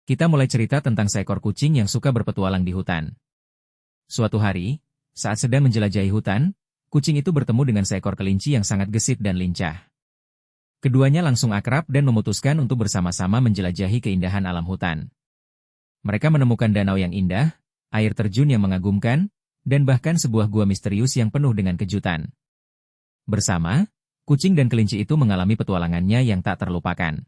Kita mulai cerita tentang seekor kucing yang suka berpetualang di hutan. Suatu hari, saat sedang menjelajahi hutan, kucing itu bertemu dengan seekor kelinci yang sangat gesit dan lincah. Keduanya langsung akrab dan memutuskan untuk bersama-sama menjelajahi keindahan alam hutan. Mereka menemukan danau yang indah, air terjun yang mengagumkan, dan bahkan sebuah gua misterius yang penuh dengan kejutan. Bersama, kucing dan kelinci itu mengalami petualangannya yang tak terlupakan.